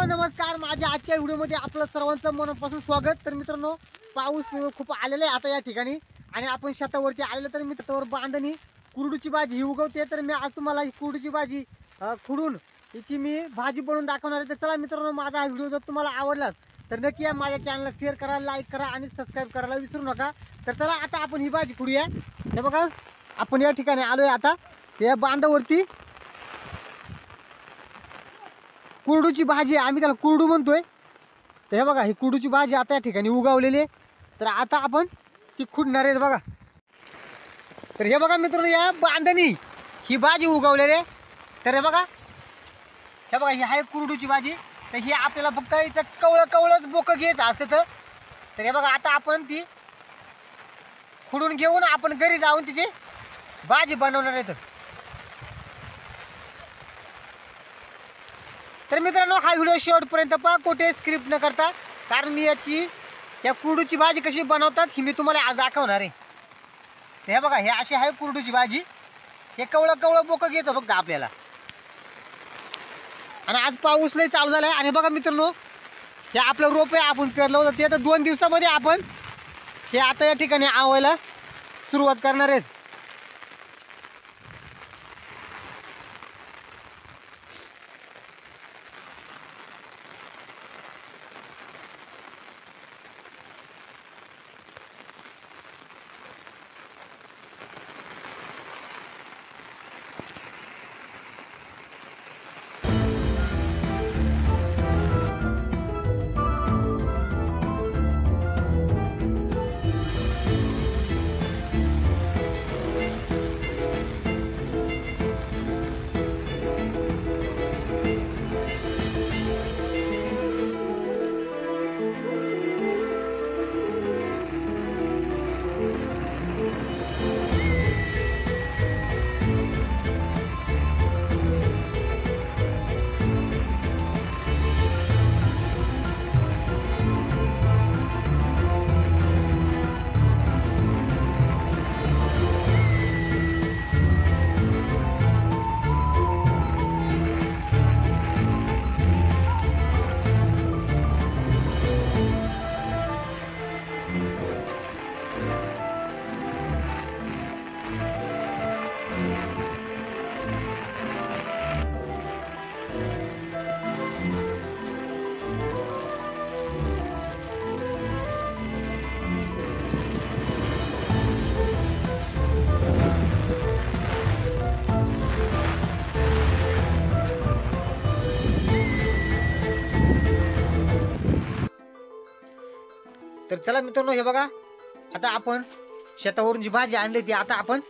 नमस्कार, माझ्या आजच्या व्हिडिओमध्ये आपलं सर्वांचं मनापासून स्वागत। तर मित्रांनो, पाऊस खूप आलेला आहे आता या ठिकाणी आणि आपण शेतावरती आलेलो। तर मित्रांवर बांधणी कुरडूची भाजी ही उगवते। तर मी आज तुम्हाला ही कुरडूची भाजी खुडून हिची मी भाजी बनवून दाखवणार आहे। तर चला मित्रांनो, माझा हा व्हिडिओ जर तुम्हाला आवडला तर नक्की या माझ्या चॅनलला शेअर करा, लाईक करा आणि सबस्क्राईब करायला विसरू नका। तर चला आता आपण ही भाजी खुडूया। हे बघा, आपण या ठिकाणी आलोय आता या बांधावरती। कुरडूची भाजी आम्ही त्याला कुरडू म्हणतोय। तर हे बघा, ही कुरडूची भाजी आता या ठिकाणी उगवलेली आहे। तर आता आपण ती खुडणार आहे बघा। तर हे बघा मित्रांनो, या बांधणी ही भाजी उगवलेली आहे। तर हे बघा, ही आहे कुरडूची भाजी। तर ही आपल्याला फक्त हिचं कवळच बोकं घ्यायचं असतं। तर हे बघा, आता आपण ती खुडून घेऊन आपण घरी जाऊन तिची भाजी बनवणार आहे। तर मित्रांनो, हा व्हिडिओ शेवटपर्यंत पहा, कुठे स्क्रिप्ट न करता, कारण मी या कुरडूची भाजी कशी बनवतात ही मी तुम्हाला आज दाखवणार आहे। हे बघा, हे अशी आहे कुरडूची भाजी। हे कवळं बोकं घेतो फक्त आपल्याला। आणि आज पाऊस लय चालू झाला आहे। आणि बघा मित्रांनो, हे आपलं रोप आहे, आपण पेरलं होतं ते आता 2 दिवसामध्ये आपण हे आता या ठिकाणी आवायला सुरुवात करणार आहेत। तर चला मित्रांनो, हे बघा, आता आपण शेतावरून जी भाजी आणली ती आता आपण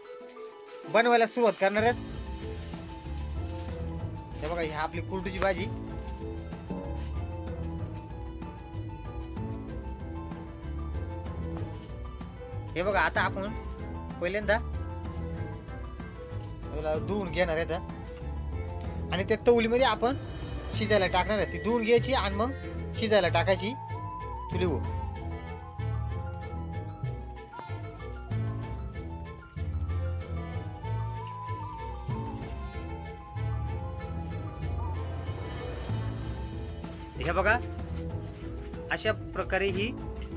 बनवायला सुरुवात करणार आहेत। हे बघा, ही आपली कुरडूची भाजी। हे बघा, आता आपण पहिल्यांदा त्याला धुवून घेणार आहेत आणि त्या तवलीमध्ये आपण शिजायला टाकणार आहे। ती धुवून घ्यायची आणि मग शिजायला टाकायची चुलीवर। हे बघा, अशा प्रकारे ही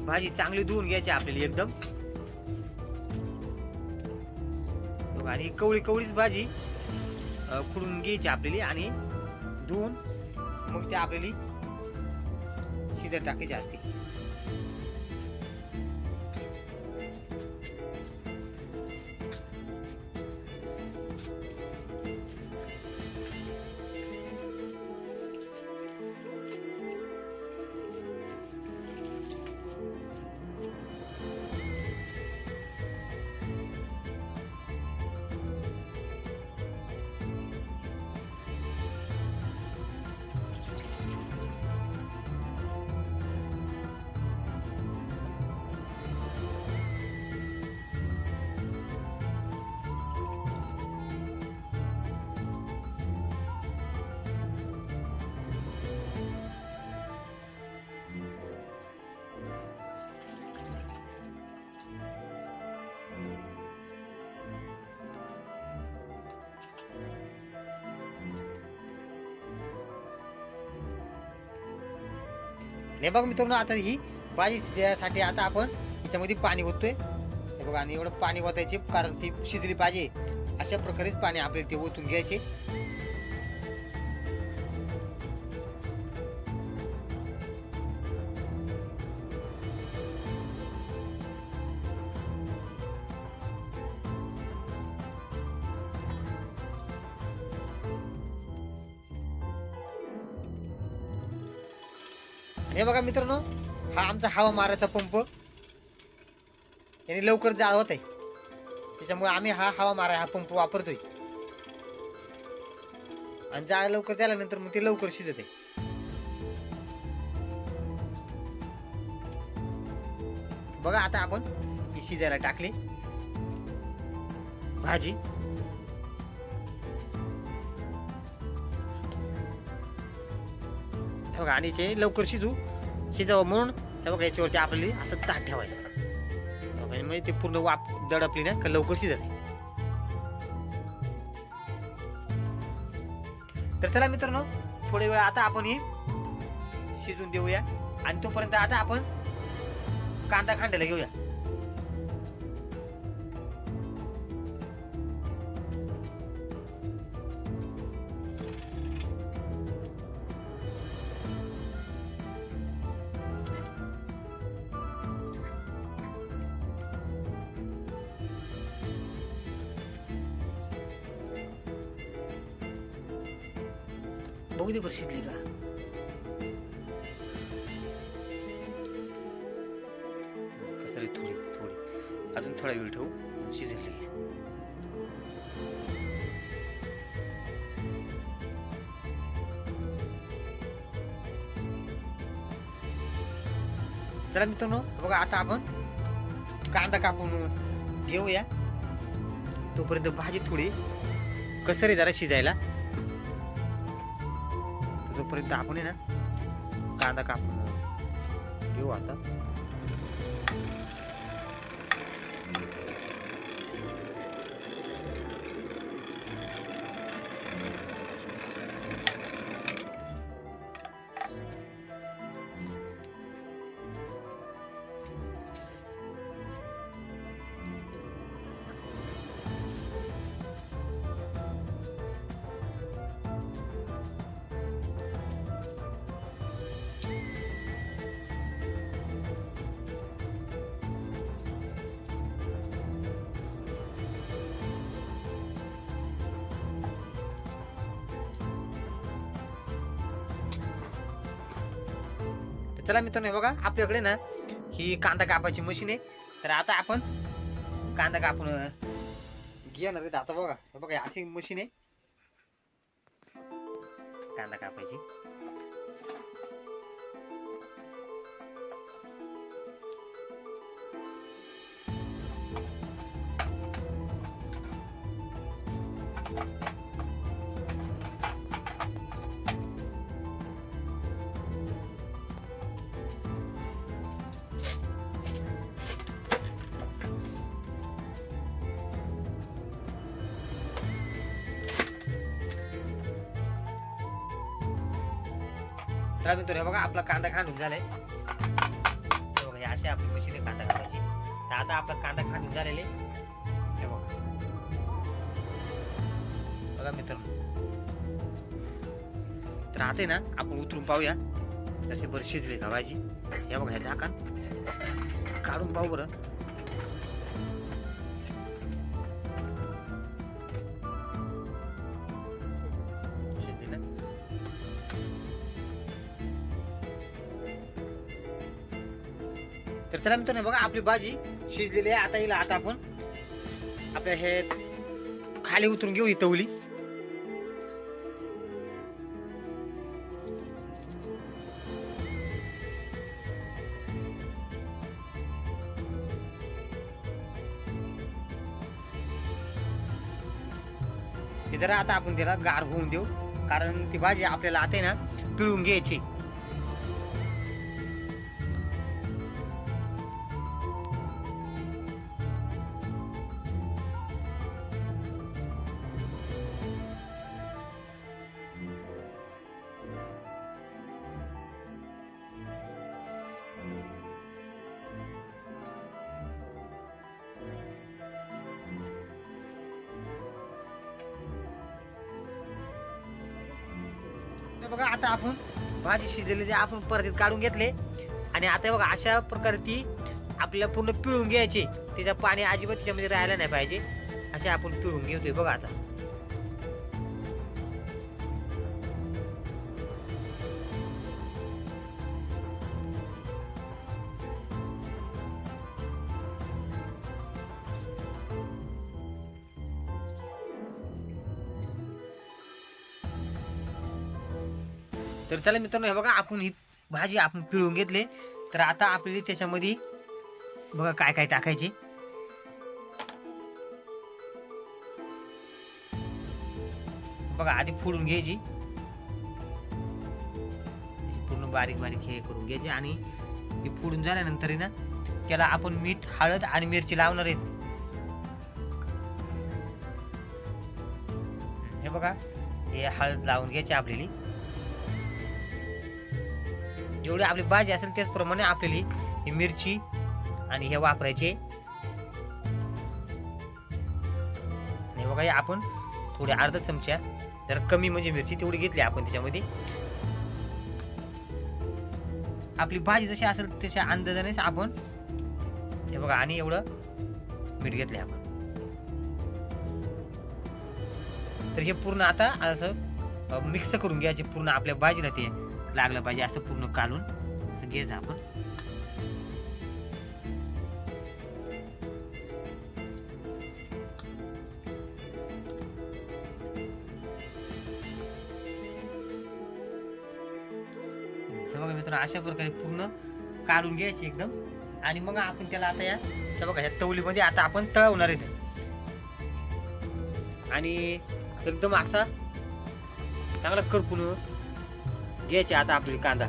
भाजी चांगली धुवून घ्यायची आपल्याला एकदम। आणि कवळीच भाजी खुडून घ्यायची आपल्याला आणि धुवून मग ते आपल्याला शिजत टाकायची असते। हे बघा मित्रांनो, आता ही भाजी शिजण्यासाठी आता आपण याच्यामध्ये पाणी ओततोय. हे बघा, आणि एवढं पाणी ओतायचे कारण ती शिजली पाहिजे. अशा प्रकारेच पाणी आपल्याला ते ओतून घ्यायचे. हे बघा मित्रांनो, हा आमचा हवा मारायचा पंप. याने लवकर जाळ होत आहे, त्याच्यामुळे आम्ही हा हवा मारा हा पंप वापरतोय. आणि जाळ लवकर झाल्यानंतर मग ते लवकर शिजत आहे. बघा, आता आपण ही शिजायला टाकली भाजी. बघा, आणि ते लवकर शिजावं म्हणून हे बघा याच्यावरती आपल्याला असं ताट ठेवायचं. म्हणजे ते पूर्ण वाफ दडपली ना का लवकर शिजत आहे. तर चला मित्रांनो, थोडे वेळ आता आपण ही शिजून देऊया. आणि तोपर्यंत आता आपण कांदा खांडायला घेऊया. बघू दे बरं शिजली का. कसं थोडी थोडी अजून थोडा वेळ ठेवू, शिजेल लगेच. चला मित्रांनो, बघा आता आपण कांदा कापून घेऊया. तोपर्यंत भाजी थोडी कसरी जरा शिजायला. तोपर्यंत आपण आहे ना कांदा कापून घेऊ आता. चला मित्रांनो, हे बघा आपल्याकडे ना ही कांदा कापायची मशीन आहे. तर आता आपण कांदा कापून घेणार आहेत. आता बघा, हे बघा अशी मशीन आहे कांदा कापायची. चला मित्रांनो, हे बघा आपला कांदा खांडून झालाय. बघा हे अशी आपली मशीन आहे कांदा कापायची. तर आता आपला कांदा खांडून झालेले हे बघा. बघा मित्रांनो, तर आता ना आपण उतरून पाहूया तसे बरं शिजले का भाजी. हे बघा, हे झाकण काढून पाहू बरं. शिजली ना. तर चला मित्रांनो, बघा आपली भाजी शिजलेली आहे. आता हिला आता आपण आपल्या हे खाली उतरून घेऊ ही तवली. ते जरा आता आपण त्याला गार होऊन देऊ, कारण ती भाजी आपल्याला आता ना पिळून घ्यायची. बघा आता आपण भाजी शिजलेली आपण परत काढून घेतले आणि आता बघा अशा प्रकारे ती आपल्याला पूर्ण पिळून घ्यायची. त्याचं पाणी अजिबात त्याच्यामध्ये राहायला नाही पाहिजे. असे आपण पिळून घेतोय बघा आता. तर चला मित्रांनो, हे बघा आपण ही भाजी आपण पिळून घेतले. तर आता आपल्याला त्याच्यामध्ये बघा काय काय टाकायचे. बघा आधी फोडून घ्यायची, पूर्ण बारीक बारीक हे करून घ्यायचे आणि हे फोडून झाल्यानंतर ना त्याला आपण मीठ, हळद आणि मिरची लावणार आहेत. हे बघा हे हळद लावून घ्यायची आपल्याला. जेवढी आपली भाजी असेल त्याचप्रमाणे आपल्याला ही मिरची आणि हे वापरायचे. आणि बघा हे आपण थोडे अर्धा चमचा जर कमी म्हणजे मिरची तेवढी घेतली आपण त्याच्यामध्ये. आपली भाजी जशी असेल तशा अंदाजानेच आपण हे बघा आणि एवढं मीठ घेतले आपण. तर हे पूर्ण आता असं मिक्स करून घ्यायचे. पूर्ण आपल्या भाजीला ते लागलं पाहिजे असं पूर्ण काढून असं घ्यायचं आपण. हे बघा मित्रांनो, अशा प्रकारे पूर्ण काढून घ्यायचे एकदम. आणि मग आपण त्याला आता या बघा ह्या तवलीमध्ये आता आपण तळवणार आहे आणि एकदम असा चांगला करपून घ्यायचे. आता आपली कांदा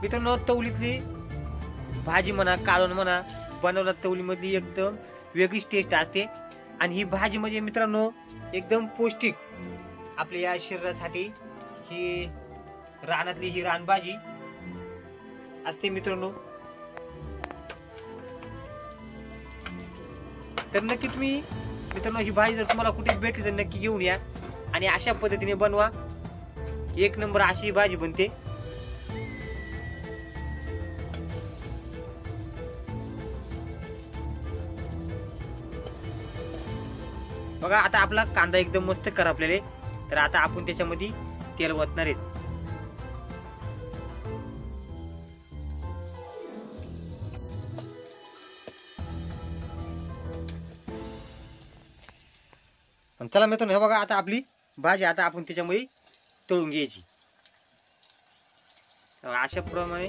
मित्रांनो, तवलीतली भाजी म्हणा, काढून म्हणा, बनवला तवलीमधली एकदम वेगळीच टेस्ट असते. आणि ही भाजी म्हणजे मित्रांनो एकदम पौष्टिक आपल्या या शरीरासाठी. ही रानातली ही रानभाजी असते मित्रांनो. तर नक्की तुम्ही मित्रांनो ही भाजी जर तुम्हाला कुठे भेटली तर नक्की घेऊन या आणि अशा पद्धतीने बनवा. एक नंबर अशी ही भाजी बनते. बघा आता आपला कांदा एकदम मस्त करपलेले. तर आता आपण त्याच्यामध्ये तेल ओतणार आहेत. चला मित्रांनो, हे बघा आता आपली भाजी आता आपण त्याच्यामध्ये तळून घ्यायची. अशा प्रमाणे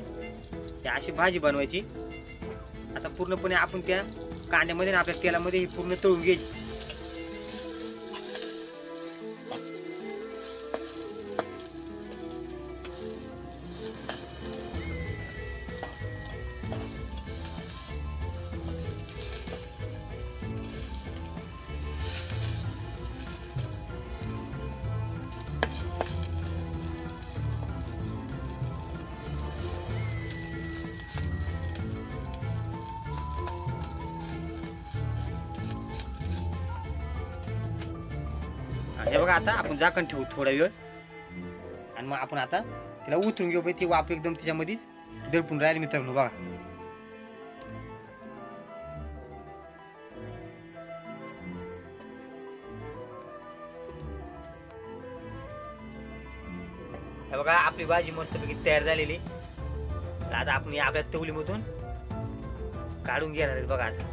अशी भाजी बनवायची. आता पूर्णपणे आपण त्या कांद्यामध्ये आपल्या तेलामध्ये ही पूर्ण तळून घ्यायची. हे बघा आता आपण झाकण ठेवू थोडा वेळ आणि मग आपण आता तिला उतरून घेऊ. ती वाफ एकदम त्याच्यामध्येच दडपून राहील मित्रांनो. बघा हे बघा आपली भाजी मस्तपैकी तयार झालेली. आता आपण आपल्या तवलीमधून काढून घेणार आहेत. बघा आता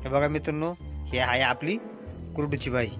हे बघा मित्रांनो, हे आहे आपली कुरडूची भाजी.